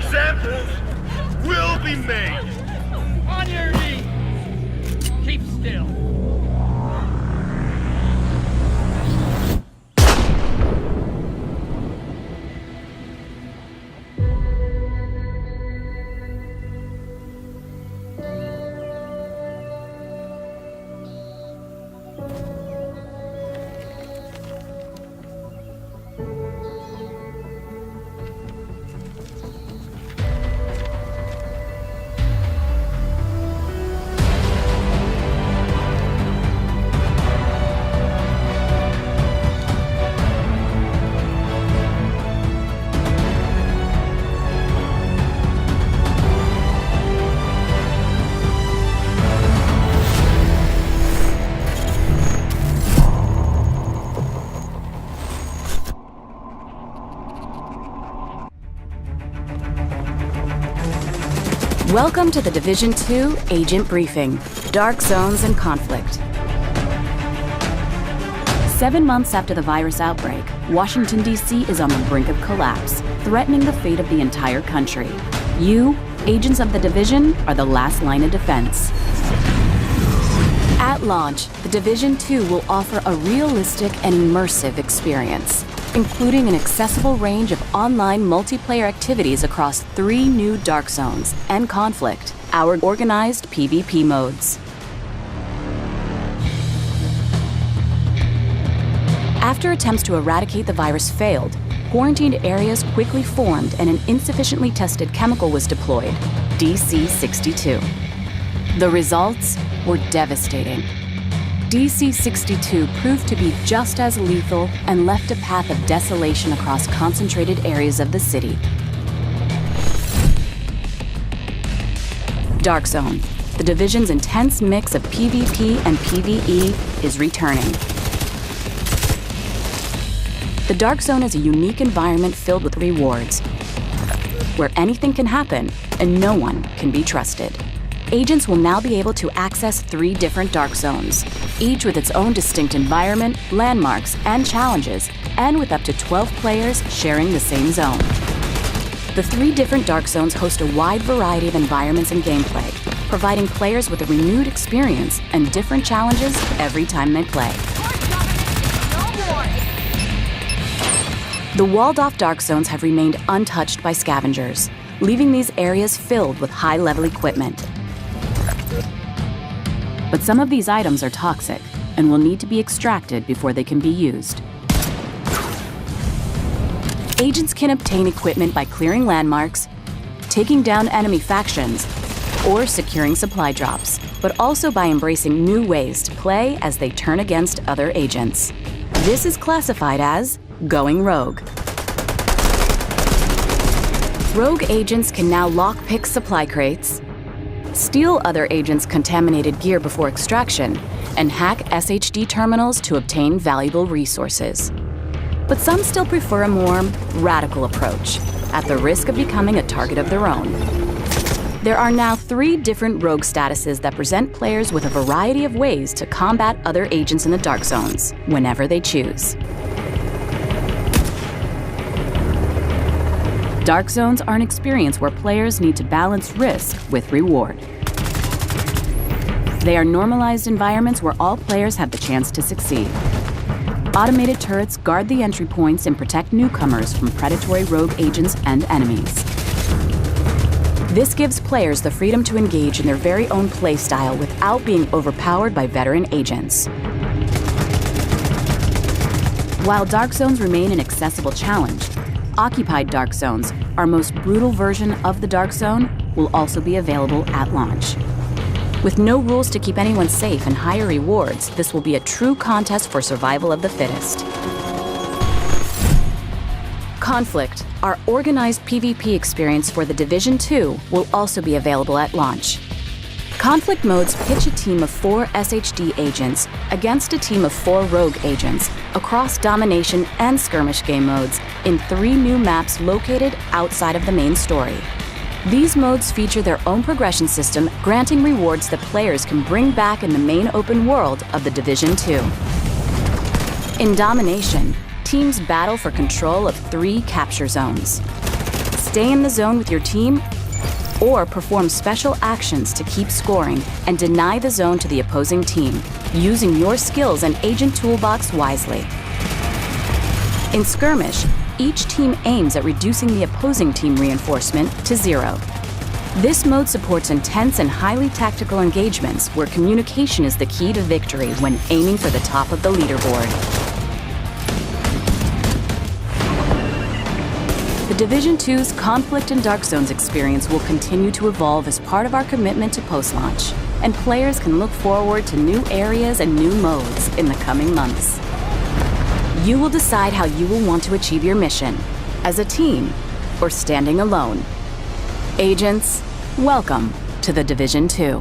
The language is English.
examples will be made. On your knees! Keep still. Welcome to the Division 2 Agent Briefing, Dark Zones and Conflict. 7 months after the virus outbreak, Washington, D.C. is on the brink of collapse, threatening the fate of the entire country. You, agents of the Division, are the last line of defense. At launch, the Division 2 will offer a realistic and immersive experience, including an accessible range of online multiplayer activities across 3 new Dark Zones and Conflict, our organized PvP modes. After attempts to eradicate the virus failed, quarantined areas quickly formed and an insufficiently tested chemical was deployed, DC-62. The results were devastating. DC-62 proved to be just as lethal and left a path of desolation across concentrated areas of the city. Dark Zone, the Division's intense mix of PvP and PvE, is returning. The Dark Zone is a unique environment filled with rewards, where anything can happen and no one can be trusted. Agents will now be able to access 3 different Dark Zones, each with its own distinct environment, landmarks, and challenges, and with up to 12 players sharing the same zone. The 3 different Dark Zones host a wide variety of environments and gameplay, providing players with a renewed experience and different challenges every time they play. The walled-off Dark Zones have remained untouched by scavengers, leaving these areas filled with high-level equipment. But some of these items are toxic and will need to be extracted before they can be used. Agents can obtain equipment by clearing landmarks, taking down enemy factions, or securing supply drops, but also by embracing new ways to play as they turn against other agents. This is classified as going rogue. Rogue agents can now lockpick supply crates, steal other agents' contaminated gear before extraction, and hack SHD terminals to obtain valuable resources. But some still prefer a more radical approach, at the risk of becoming a target of their own. There are now 3 different rogue statuses that present players with a variety of ways to combat other agents in the Dark Zones, whenever they choose. Dark Zones are an experience where players need to balance risk with reward. They are normalized environments where all players have the chance to succeed. Automated turrets guard the entry points and protect newcomers from predatory rogue agents and enemies. This gives players the freedom to engage in their very own playstyle without being overpowered by veteran agents. While Dark Zones remain an accessible challenge, Occupied Dark Zones, our most brutal version of the Dark Zone, will also be available at launch. With no rules to keep anyone safe and higher rewards, this will be a true contest for survival of the fittest. Conflict, our organized PvP experience for the Division 2, will also be available at launch. Conflict modes pitch a team of 4 SHD agents against a team of 4 rogue agents across domination and skirmish game modes in 3 new maps located outside of the main story. These modes feature their own progression system, granting rewards that players can bring back in the main open world of the Division 2. In domination, teams battle for control of 3 capture zones. stay in the zone with your team, or perform special actions to keep scoring and deny the zone to the opposing team, using your skills and agent toolbox wisely. In skirmish, each team aims at reducing the opposing team reinforcement to 0. This mode supports intense and highly tactical engagements where communication is the key to victory when aiming for the top of the leaderboard. The Division 2's Conflict and Dark Zones experience will continue to evolve as part of our commitment to post-launch, and players can look forward to new areas and new modes in the coming months. You will decide how you will want to achieve your mission, as a team or standing alone. Agents, welcome to the Division 2.